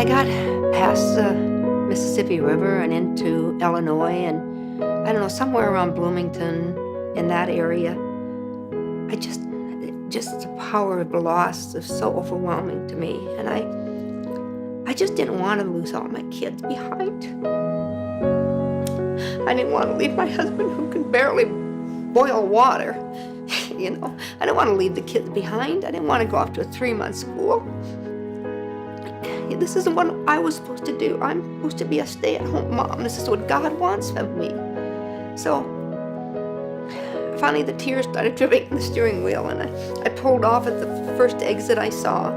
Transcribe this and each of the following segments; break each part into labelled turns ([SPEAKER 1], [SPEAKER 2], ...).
[SPEAKER 1] I got past the Mississippi River and into Illinois, and I don't know, somewhere around Bloomington, in that area, I just the power of the loss is so overwhelming to me, and I just didn't want to lose all my kids behind. I didn't want to leave my husband who can barely boil water, you know. I didn't want to leave the kids behind. I didn't want to go off to a 3-month school. This isn't what I was supposed to do. I'm supposed to be a stay-at-home mom. This is what God wants of me. So finally the tears started dripping in the steering wheel, and I pulled off at the first exit I saw.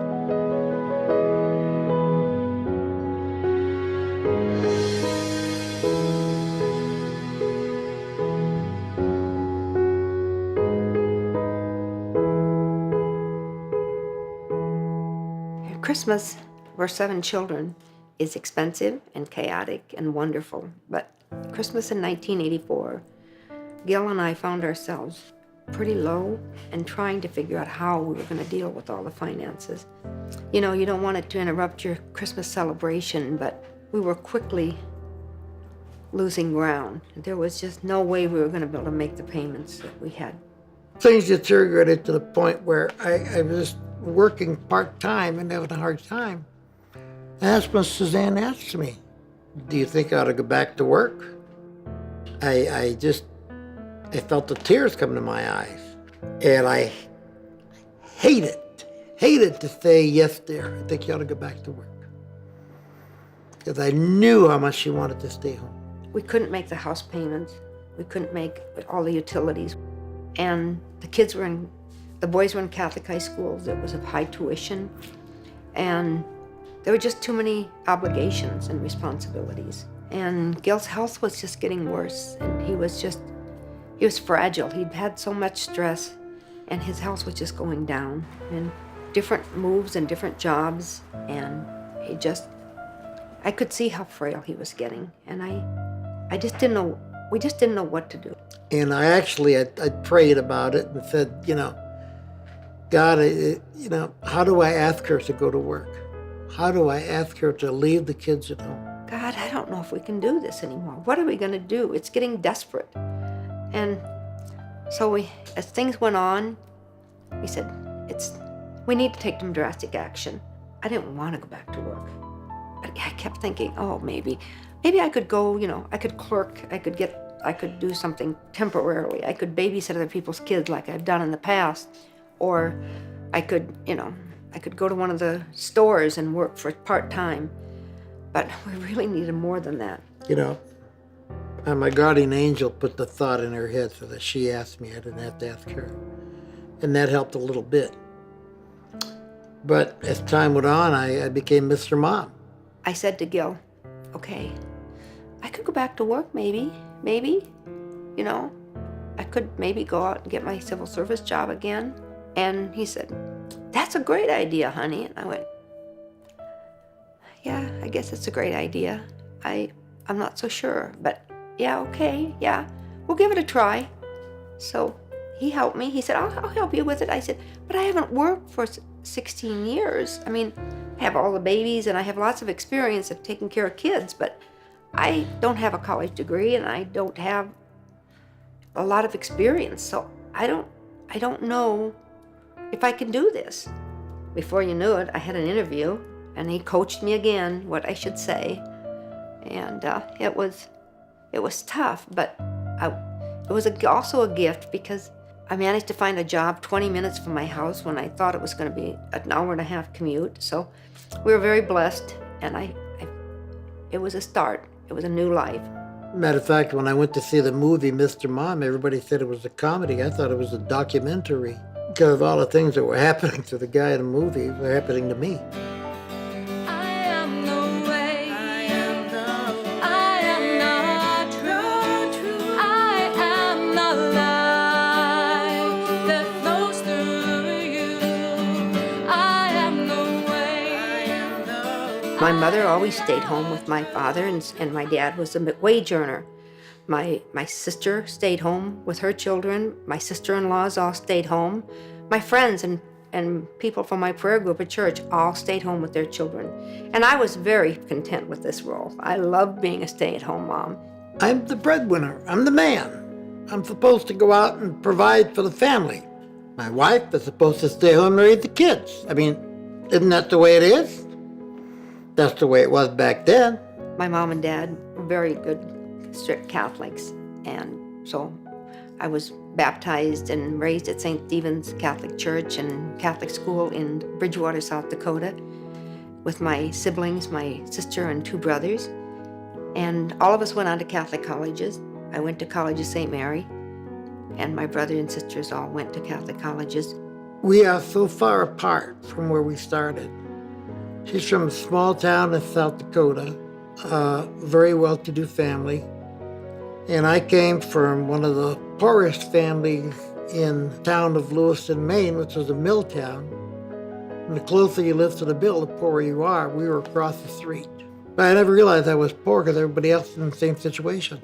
[SPEAKER 1] Christmas for 7 children is expensive and chaotic and wonderful, but Christmas in 1984, Gil and I found ourselves pretty low and trying to figure out how we were going to deal with all the finances. You know, you don't want it to interrupt your Christmas celebration, but we were quickly losing ground. There was just no way we were going to be able to make the payments that we had.
[SPEAKER 2] Things deteriorated to the point where I was working part-time and having a hard time. And that's when Suzanne asked me, do you think I ought to go back to work? I felt the tears come to my eyes. And I hated to say, yes, dear, I think you ought to go back to work. Because I knew how much she wanted to stay home.
[SPEAKER 1] We couldn't make the house payments. We couldn't make all the utilities. And the boys were in Catholic high schools. It was of high tuition. And there were just too many obligations and responsibilities. And Gil's health was just getting worse. And he was fragile. He'd had so much stress, and his health was just going down. And different moves and different jobs. And I could see how frail he was getting. And we just didn't know what to do.
[SPEAKER 2] And I prayed about it and said, God, how do I ask her to go to work? How do I ask her to leave the kids at home?
[SPEAKER 1] God, I don't know if we can do this anymore. What are we going to do? It's getting desperate. And so as things went on, we said, we need to take some drastic action. I didn't want to go back to work. But I kept thinking, maybe I could go, I could clerk, I could do something temporarily. I could babysit other people's kids like I've done in the past. Or I could go to one of the stores and work for part-time. But we really needed more than that.
[SPEAKER 2] My guardian angel put the thought in her head so that she asked me. I didn't have to ask her. And that helped a little bit. But as time went on, I became Mr. Mom.
[SPEAKER 1] I said to Gil, okay, I could go back to work maybe. I could maybe go out and get my civil service job again. And he said, that's a great idea, honey. And I went, yeah, I guess it's a great idea. I'm not so sure, but yeah, okay, yeah, we'll give it a try. So he helped me. He said, I'll help you with it. I said, but I haven't worked for 16 years. I mean, I have all the babies and I have lots of experience of taking care of kids, but I don't have a college degree and I don't have a lot of experience. So I don't know if I can do this. Before you knew it, I had an interview, and he coached me again what I should say, and it was tough, but it was also a gift because I managed to find a job 20 minutes from my house when I thought it was going to be an hour and a half commute. So we were very blessed, and it was a start. It was a new life.
[SPEAKER 2] Matter of fact, when I went to see the movie Mr. Mom, everybody said it was a comedy. I thought it was a documentary. Because of all the things that were happening to the guy in the movie were happening to me.
[SPEAKER 3] I am the way. I am the truth. I am the life that flows through you. I am the way.
[SPEAKER 1] My mother always stayed home with my father, and my dad was a wage earner. My sister stayed home with her children. My sister-in-laws all stayed home. My friends and and people from my prayer group at church all stayed home with their children. And I was very content with this role. I loved being a stay-at-home mom.
[SPEAKER 2] I'm the breadwinner. I'm the man. I'm supposed to go out and provide for the family. My wife is supposed to stay home and raise the kids. I mean, isn't that the way it is? That's the way it was back then.
[SPEAKER 1] My mom and dad were very good, strict Catholics, and so I was baptized and raised at St. Stephen's Catholic Church and Catholic school in Bridgewater, South Dakota, with my siblings, my sister and 2 brothers. And all of us went on to Catholic colleges. I went to college at St. Mary, and my brother and sisters all went to Catholic colleges.
[SPEAKER 2] We are so far apart from where we started. She's from a small town in South Dakota, a very well-to-do family. And I came from one of the poorest families in the town of Lewiston, Maine, which was a mill town. And the closer you live to the mill, the poorer you are. We were across the street. But I never realized I was poor because everybody else was in the same situation.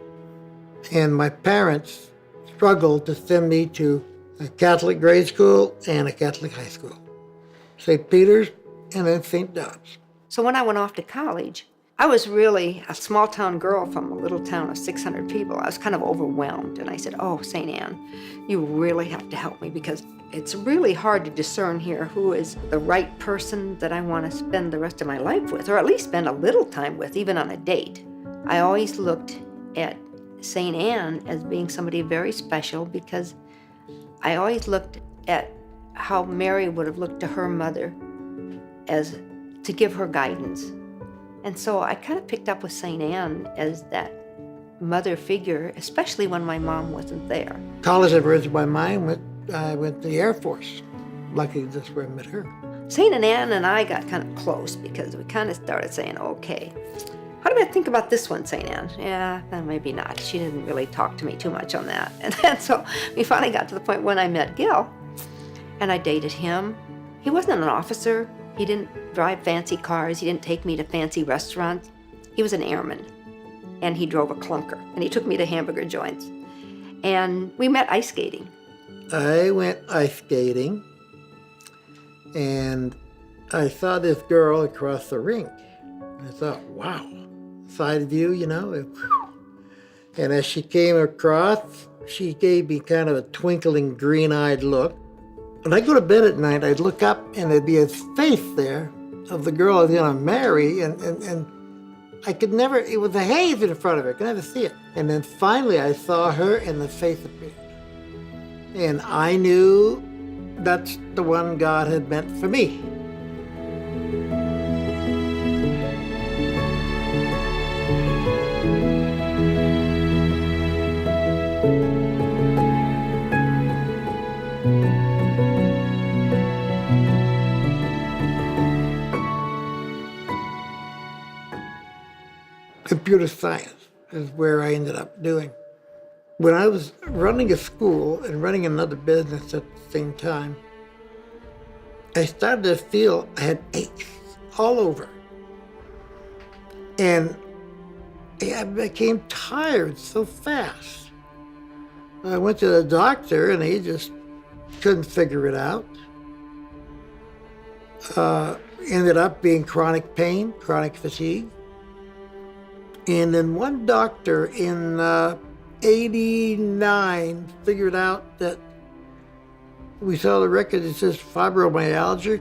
[SPEAKER 2] And my parents struggled to send me to a Catholic grade school and a Catholic high school. St. Peter's and then St. John's.
[SPEAKER 1] So when I went off to college, I was really a small town girl from a little town of 600 people. I was kind of overwhelmed, and I said, oh, St. Anne, you really have to help me because it's really hard to discern here who is the right person that I want to spend the rest of my life with, or at least spend a little time with, even on a date. I always looked at St. Anne as being somebody very special because I always looked at how Mary would have looked to her mother as to give her guidance. And so I kind of picked up with St. Anne as that mother figure, especially when my mom wasn't there.
[SPEAKER 2] College never entered my mind. I went to the Air Force. Lucky that's where I met her.
[SPEAKER 1] St. Anne and I got kind of close because we kind of started saying, okay, how do I think about this one, St. Anne? Yeah, maybe not. She didn't really talk to me too much on that. And then so we finally got to the point when I met Gil, and I dated him. He wasn't an officer. He didn't drive fancy cars. He didn't take me to fancy restaurants. He was an airman, and he drove a clunker, and he took me to hamburger joints. And we met ice skating.
[SPEAKER 2] I went ice skating, and I saw this girl across the rink. I thought, wow, side view, you know. And as she came across, she gave me kind of a twinkling, green-eyed look. When I go to bed at night, I'd look up and there'd be a face there of the girl I was going to marry, and I could never, it was a haze in front of her, I could never see it. And then finally I saw her and the face appeared. And I knew that's the one God had meant for me. Computer science is where I ended up doing. When I was running a school and running another business at the same time, I started to feel I had aches all over. And I became tired so fast. I went to the doctor and he just couldn't figure it out. Ended up being chronic pain, chronic fatigue. And then one doctor in 89 figured out that we saw the record that says fibromyalgia, ?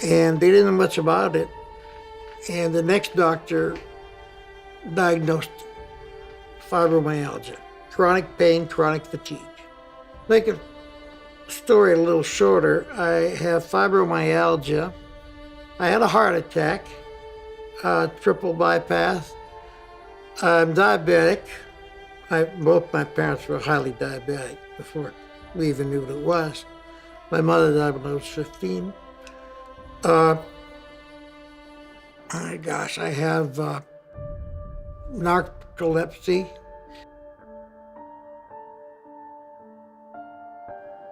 [SPEAKER 2] And they didn't know much about it. And the next doctor diagnosed fibromyalgia, chronic pain, chronic fatigue. Make a story a little shorter, I have fibromyalgia. I had a heart attack. Triple bypass. I'm diabetic. Both my parents were highly diabetic before we even knew what it was. My mother died when I was 15. I have narcolepsy.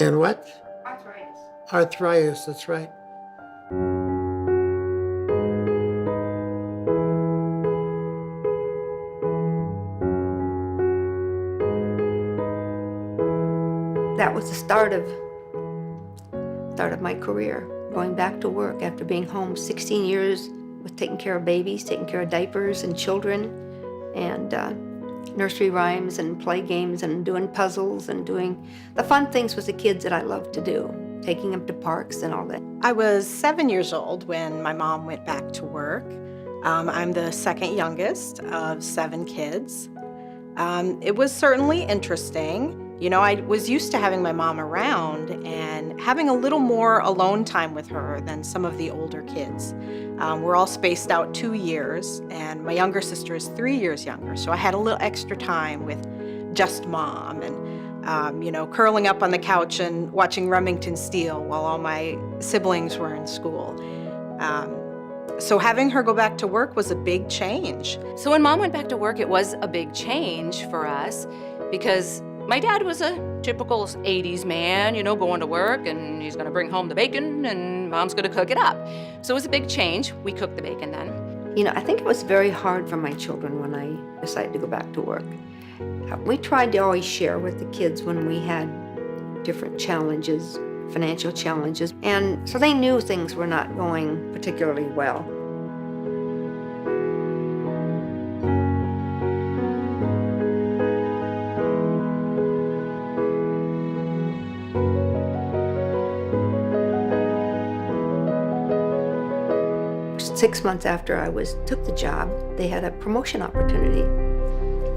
[SPEAKER 2] And what?
[SPEAKER 1] Arthritis.
[SPEAKER 2] Arthritis, that's right.
[SPEAKER 1] That was the start of start of my career, going back to work after being home 16 years with taking care of babies, taking care of diapers and children, and nursery rhymes and play games and doing puzzles and doing the fun things with the kids that I love to do, taking them to parks and all that.
[SPEAKER 4] I was 7 years old when my mom went back to work. I'm the second youngest of 7 kids. It was certainly interesting. You know, I was used to having my mom around and having a little more alone time with her than some of the older kids. We're all spaced out 2 years, and my younger sister is 3 years younger, so I had a little extra time with just mom and, you know, curling up on the couch and watching Remington Steele while all my siblings were in school. So having her go back to work was a big change.
[SPEAKER 3] So when Mom went back to work, it was a big change for us because my dad was a typical 80s man, you know, going to work and he's gonna bring home the bacon and Mom's gonna cook it up. So it was a big change. We cooked the bacon then.
[SPEAKER 1] You know, I think it was very hard for my children when I decided to go back to work. We tried to always share with the kids when we had different challenges, financial challenges, and so they knew things were not going particularly well. Six months after I took the job, they had a promotion opportunity.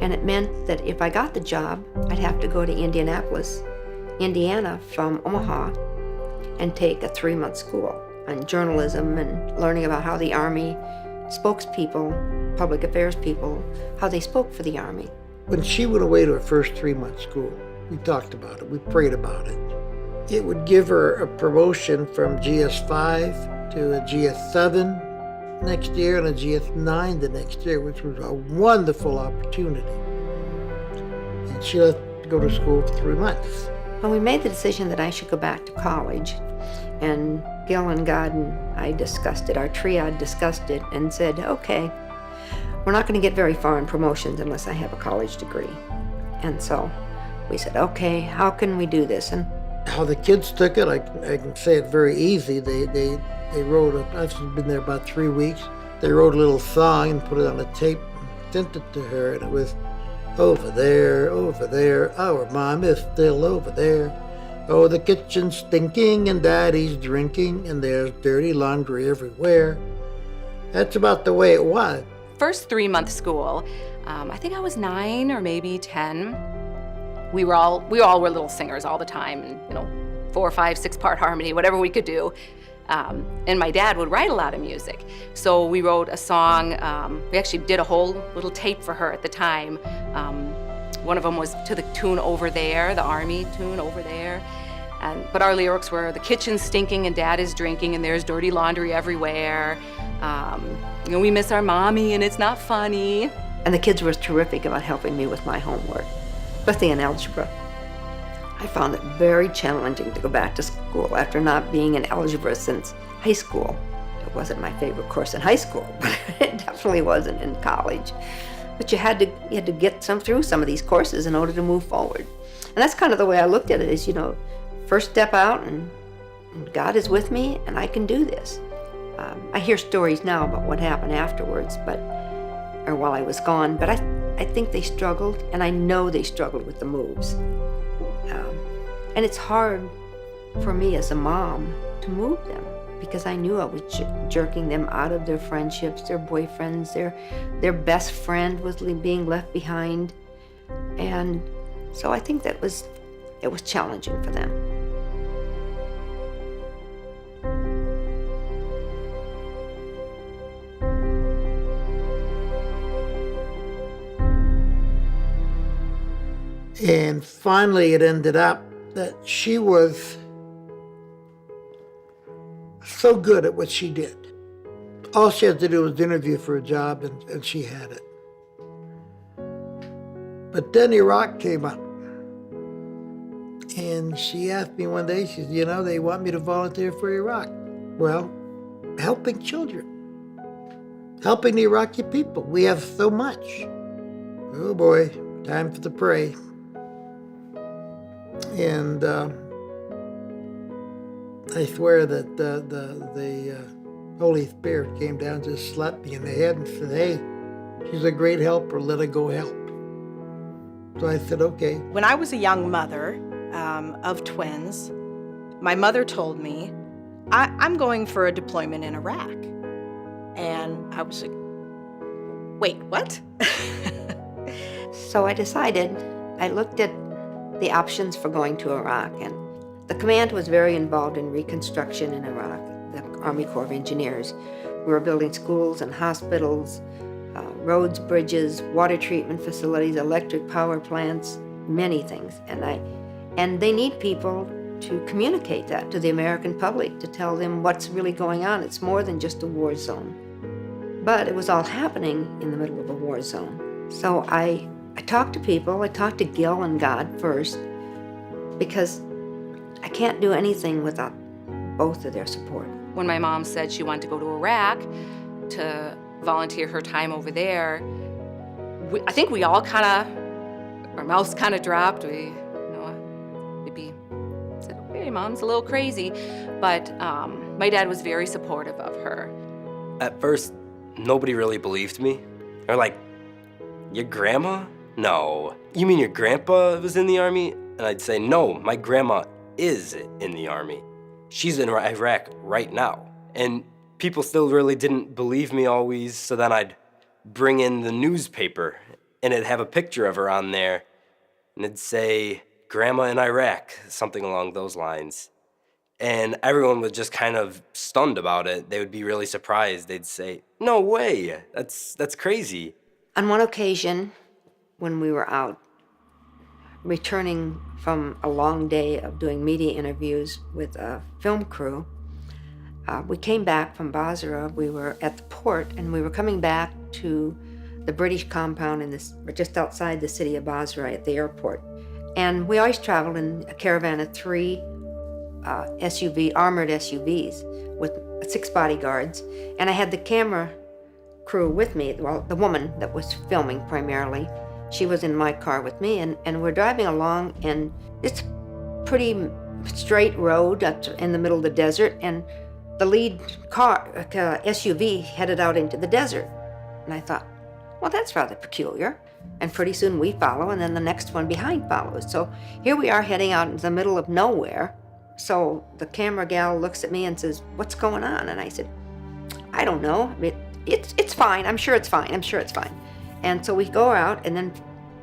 [SPEAKER 1] And it meant that if I got the job, I'd have to go to Indianapolis, Indiana from Omaha, and take a 3-month school on journalism and learning about how the Army spokespeople, public affairs people, how they spoke for the Army.
[SPEAKER 2] When she went away to her first 3-month school, we talked about it, we prayed about it. It would give her a promotion from GS5 to a GS7 next year and a GS9 the next year, which was a wonderful opportunity. And she left to go to school for 3 months.
[SPEAKER 1] When we made the decision that I should go back to college, and Gil and God and I discussed it, our triad discussed it and said, okay, we're not going to get very far in promotions unless I have a college degree. And so we said, okay, how can we do this? And
[SPEAKER 2] how the kids took it, I can say it very easy. They wrote I've been there about 3 weeks. They wrote a little song and put it on a tape and sent it to her, and it was, over there, our mom is still over there. Oh, the kitchen's stinking and daddy's drinking and there's dirty laundry everywhere. That's about the way it was.
[SPEAKER 3] First 3-month school, I think I was 9 or maybe 10. We all were little singers all the time, and 4, 5, 6-part harmony, whatever we could do. And my dad would write a lot of music. So we wrote a song, we actually did a whole little tape for her at the time. One of them was to the tune Over There, the Army tune Over There. But our lyrics were, the kitchen's stinking and dad is drinking and there's dirty laundry everywhere. We miss our mommy and it's not funny.
[SPEAKER 1] the kids were terrific about helping me with my homework, especially in algebra. I found it very challenging to go back to school after not being in algebra since high school. It wasn't my favorite course in high school, but it definitely wasn't in college. But you had to get through some of these courses in order to move forward. And that's kind of the way I looked at it is, first step out and God is with me and I can do this. I hear stories now about what happened afterwards, or while I was gone, but I think they struggled, and I know they struggled with the moves. And it's hard for me as a mom to move them because I knew I was jerking them out of their friendships, their boyfriends, their best friend was being left behind. And so I think it was challenging for them.
[SPEAKER 2] And finally it ended up that she was so good at what she did. All she had to do was interview for a job, and she had it. But then Iraq came up. And she asked me one day, she said, they want me to volunteer for Iraq. Well, helping children, helping the Iraqi people. We have so much. Oh boy, time to pray. I swear that the Holy Spirit came down and just slapped me in the head and said, hey, she's a great helper, let her go help. So I said, okay.
[SPEAKER 4] When I was a young mother of twins, my mother told me, I'm going for a deployment in Iraq. And I was like, wait, what?
[SPEAKER 1] So I decided, I looked at the options for going to Iraq, and the command was very involved in reconstruction in Iraq, the Army Corps of Engineers. We were building schools and hospitals, roads, bridges, water treatment facilities, electric power plants, many things. And they need people to communicate that to the American public, to tell them what's really going on. It's more than just a war zone. But it was all happening in the middle of a war zone. So I talked to people. I talked to Gil and God first, because I can't do anything without both of their support.
[SPEAKER 3] When my mom said she wanted to go to Iraq to volunteer her time over there, I think we all our mouths kind of dropped. We maybe said, okay, Mom's a little crazy. But my dad was very supportive of her.
[SPEAKER 5] At first, nobody really believed me. They're like, your grandma? No. You mean your grandpa was in the Army? And I'd say, no, my grandma is in the Army. She's in Iraq right now. And people still really didn't believe me always, so then I'd bring in the newspaper, and it'd have a picture of her on there, and it'd say, Grandma in Iraq, something along those lines. And everyone was just kind of stunned about it. They would be really surprised. They'd say, no way, that's crazy.
[SPEAKER 1] On one occasion, when we were out returning from a long day of doing media interviews with a film crew, we came back from Basra. We were at the port, and we were coming back to the British compound just outside the city of Basra at the airport. And we always traveled in a caravan of 3 armored SUVs with 6 bodyguards. And I had the camera crew with me, well, the woman that was filming primarily. She was in my car with me, and we're driving along, and it's pretty straight road up in the middle of the desert, and the lead car, SUV, headed out into the desert. And I thought, well, that's rather peculiar. And pretty soon we follow, and then the next one behind follows. So here we are heading out into the middle of nowhere. So the camera gal looks at me and says, what's going on? And I said, I don't know. It's fine. I'm sure it's fine. I'm sure it's fine. And so we go out, and then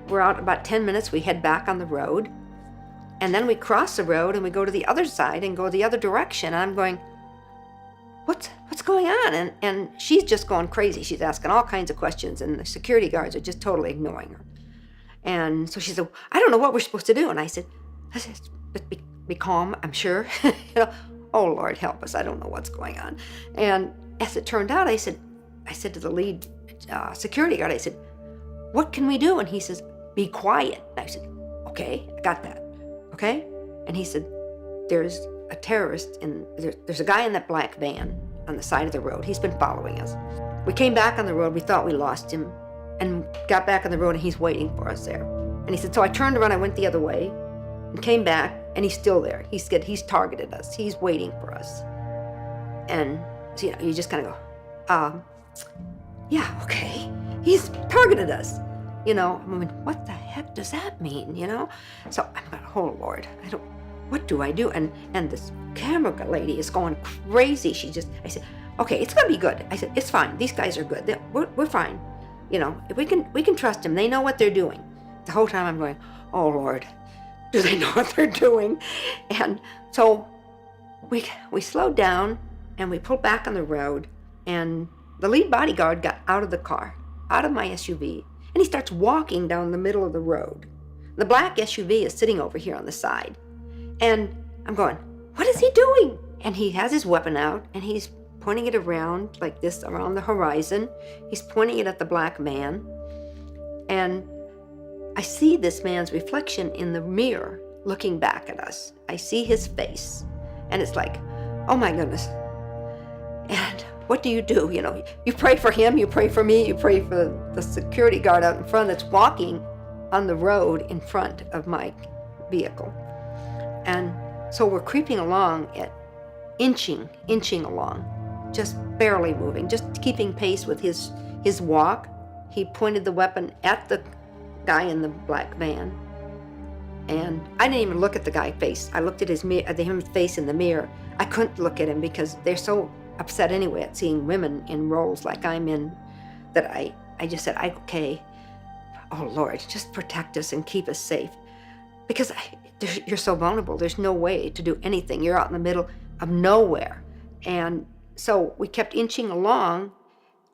[SPEAKER 1] we're out about 10 minutes. We head back on the road. And then we cross the road, and we go to the other side and go the other direction. And I'm going, what's going on? And she's just going crazy. She's asking all kinds of questions, and the security guards are just totally ignoring her. And so she said, I don't know what we're supposed to do. And I said, be calm, I'm sure. Oh, Lord, help us. I don't know what's going on. And as it turned out, I said to the lead security guard, I said, what can we do? And he says, be quiet. And I said, okay, I got that. Okay? And he said, there's a terrorist, there's a guy in that black van on the side of the road. He's been following us. We came back on the road. We thought we lost him, and got back on the road, and he's waiting for us there. And he said, so I turned around, I went the other way, and came back, and he's still there. He's targeted us. He's waiting for us. And so, you just kind of go, yeah, okay. He's targeted us. I mean, what the heck does that mean, So I'm going, oh, Lord, what do I do? And this camera lady is going crazy. I said, okay, it's gonna be good. I said, it's fine. These guys are good. We're fine. We can trust them. They know what they're doing. The whole time I'm going, oh Lord, do they know what they're doing? And so we slowed down, and we pulled back on the road, and the lead bodyguard got out of the car, out of my SUV, and he starts walking down the middle of the road. The black SUV is sitting over here on the side. And I'm going, what is he doing? And he has his weapon out, and he's pointing it around like this, around the horizon. He's pointing it at the black man. And I see this man's reflection in the mirror looking back at us. I see his face, and it's like, oh my goodness. And what do? You pray for him, you pray for me, you pray for the security guard out in front that's walking on the road in front of my vehicle. And so we're creeping along at inching along, just barely moving, just keeping pace with his walk. He pointed the weapon at the guy in the black van, and I didn't even look at the guy's face. I looked at his face in the mirror. I couldn't look at him because they're so upset anyway at seeing women in roles like I'm in that I just said, okay, oh Lord, just protect us and keep us safe. Because you're so vulnerable. There's no way to do anything. You're out in the middle of nowhere. And so we kept inching along,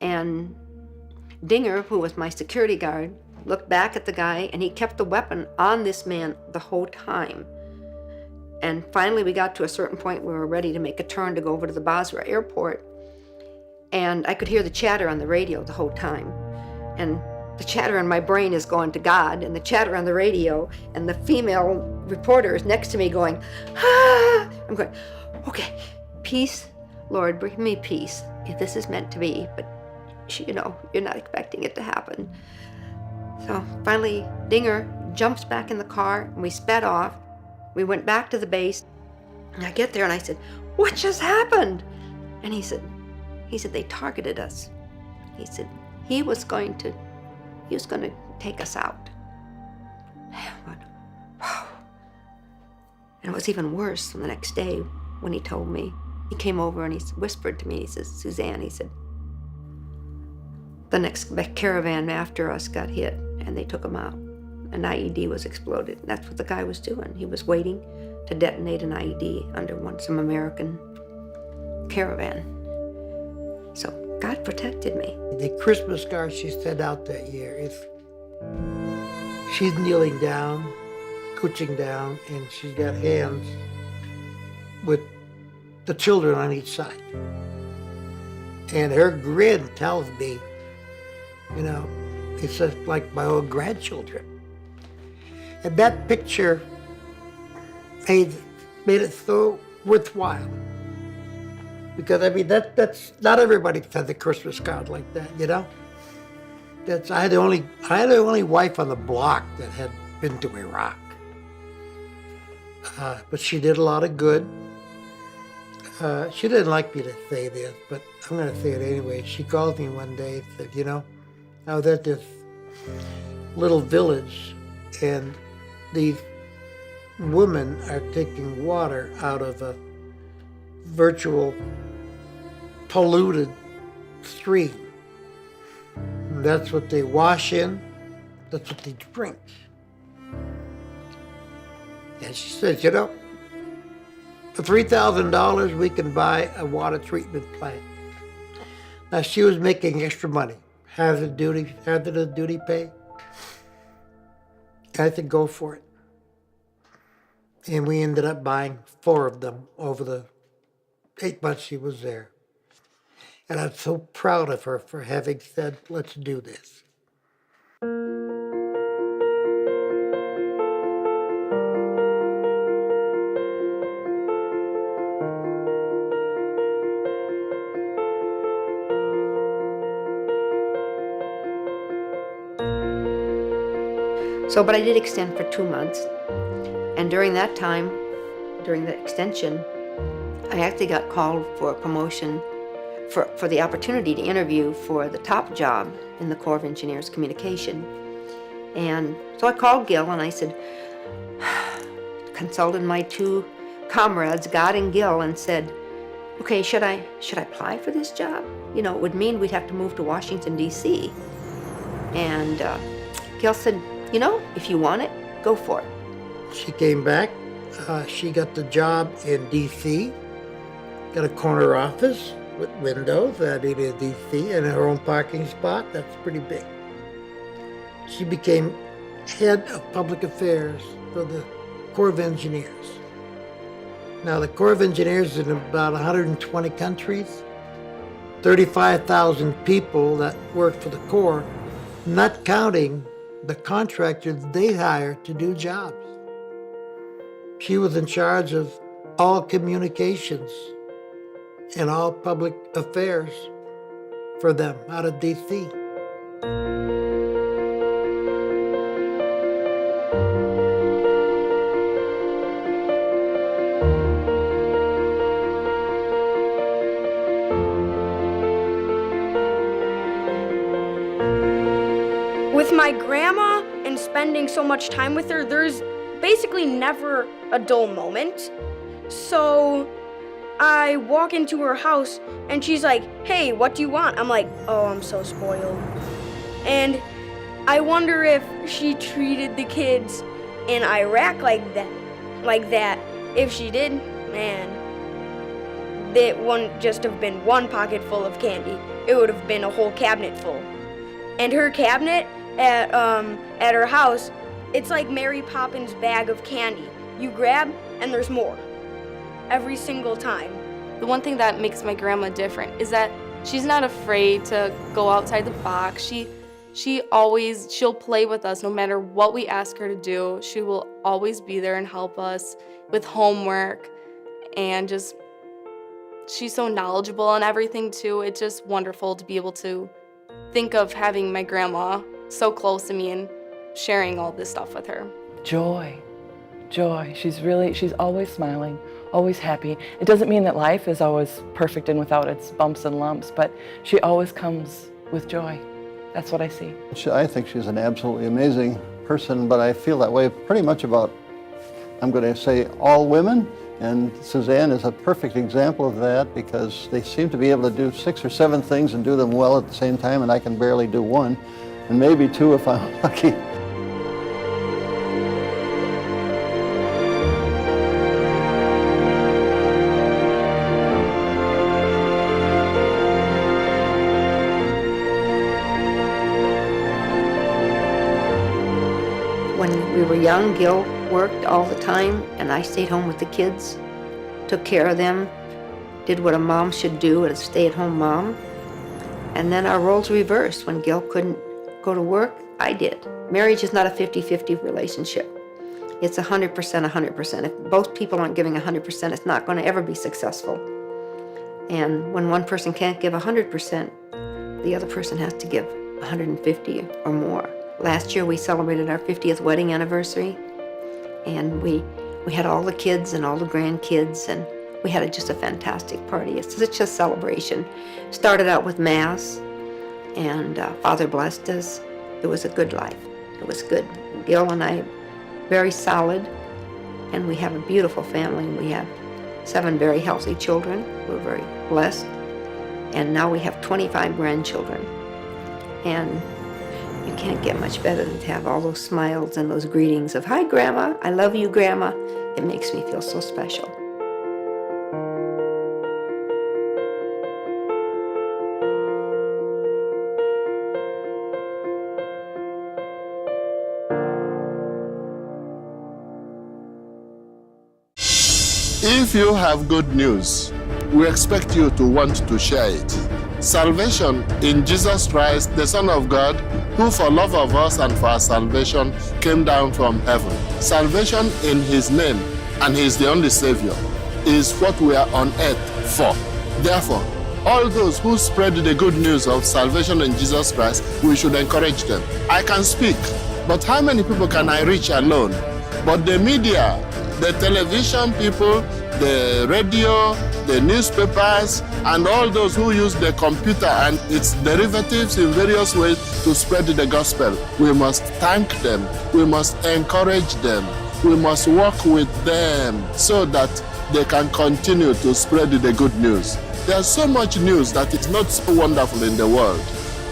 [SPEAKER 1] and Dinger, who was my security guard, looked back at the guy, and he kept the weapon on this man the whole time. And finally we got to a certain point where we were ready to make a turn to go over to the Basra airport. And I could hear the chatter on the radio the whole time. And the chatter in my brain is going to God, and the chatter on the radio, and the female reporter is next to me going, ah! I'm going, okay, peace, Lord, bring me peace, if this is meant to be, but you're not expecting it to happen. So finally, Dinger jumps back in the car, and we sped off. We went back to the base, and I get there, and I said, what just happened? And he said, they targeted us. He said, he was going to take us out. I went, wow. And it was even worse the next day when he told me. He came over and he whispered to me, he says, Suzanne, he said, the next caravan after us got hit and they took him out. An IED was exploded. That's what the guy was doing. He was waiting to detonate an IED under some American caravan. So God protected me.
[SPEAKER 2] The Christmas card she sent out that year is she's kneeling down, crouching down, and she's got hands with the children on each side. And her grin tells me, it's just like my own grandchildren. And that picture made it so worthwhile. Because that's not everybody sends a Christmas card like that, I had the only wife on the block that had been to Iraq. But she did a lot of good. She didn't like me to say this, but I'm going to say it anyway. She called me one day and said, I was at this little village, and these women are taking water out of a virtual polluted stream. And that's what they wash in, that's what they drink. And she said, for $3,000 we can buy a water treatment plant. Now she was making extra money, hazardous duty pay. I said, go for it. And we ended up buying 4 of them over the 8 months she was there. And I'm so proud of her for having said, let's do this.
[SPEAKER 1] But I did extend for 2 months. And during that time, during the extension, I actually got called for a promotion for the opportunity to interview for the top job in the Corps of Engineers communication. And so I called Gil and I said, consulted my 2 comrades, God and Gil, and said, okay, should I apply for this job? It would mean we'd have to move to Washington, D.C. And Gil said, if you want it, go for it.
[SPEAKER 2] She came back. She got the job in D.C., got a corner office with windows, in D.C., and her own parking spot. That's pretty big. She became head of public affairs for the Corps of Engineers. Now, the Corps of Engineers is in about 120 countries, 35,000 people that work for the Corps, not counting the contractors they hire to do jobs. She was in charge of all communications and all public affairs for them out of D.C.
[SPEAKER 6] my grandma and spending so much time with her, there's basically never a dull moment. So I walk into her house and she's like, "Hey, what do you want?" I'm like, "Oh, I'm so spoiled." And I wonder if she treated the kids in Iraq like that. If she did, man, it wouldn't just have been one pocket full of candy. It would have been a whole cabinet full. And her cabinet at her house, it's like Mary Poppins' bag of candy. You grab and there's more. Every single time.
[SPEAKER 7] The one thing that makes my grandma different is that she's not afraid to go outside the box. She'll play with us no matter what we ask her to do. She will always be there and help us with homework, and just she's so knowledgeable on everything too. It's just wonderful to be able to think of having my grandma so close to me and sharing all this stuff with her.
[SPEAKER 8] Joy. She's always smiling, always happy. It doesn't mean that life is always perfect and without its bumps and lumps, but she always comes with joy. That's what I see.
[SPEAKER 9] I think she's an absolutely amazing person, but I feel that way pretty much about, I'm going to say, all women. And Suzanne is a perfect example of that, because they seem to be able to do 6 or 7 things and do them well at the same time, and I can barely do 1, and maybe 2 if I'm lucky.
[SPEAKER 1] When we were young, Gil worked all the time, and I stayed home with the kids, took care of them, did what a mom should do as a stay-at-home mom. And then our roles reversed. When Gil couldn't go to work, I did. Marriage is not a 50-50 relationship. It's 100%, 100%. If both people aren't giving 100%, it's not going to ever be successful. And when one person can't give 100%, the other person has to give 150 or more. Last year we celebrated our 50th wedding anniversary, and we had all the kids and all the grandkids, and we had just a fantastic party. It's such a celebration. Started out with Mass, and Father blessed us. It was a good life. It was good. Gil and I, very solid, and we have a beautiful family. We have 7 very healthy children. We're very blessed. And now we have 25 grandchildren. And you can't get much better than to have all those smiles and those greetings of, "Hi, Grandma. I love you, Grandma." It makes me feel so special.
[SPEAKER 10] If you have good news, we expect you to want to share it. Salvation in Jesus Christ, the Son of God, who for love of us and for our salvation came down from heaven. Salvation in His name, and He is the only Savior, is what we are on earth for. Therefore, all those who spread the good news of salvation in Jesus Christ, we should encourage them. I can speak, but how many people can I reach alone? But the media, the television people, the radio, the newspapers, and all those who use the computer and its derivatives in various ways to spread the gospel, we must thank them, we must encourage them, we must work with them so that they can continue to spread the good news. There's so much news that is not so wonderful in the world,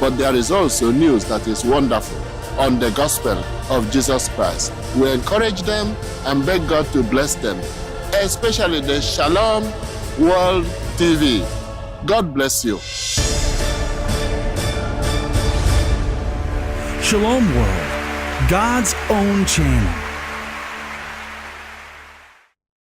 [SPEAKER 10] but there is also news that is wonderful on the gospel of Jesus Christ. We encourage them and beg God to bless them, especially the Shalom World TV. God bless you.
[SPEAKER 11] Shalom World, God's own channel.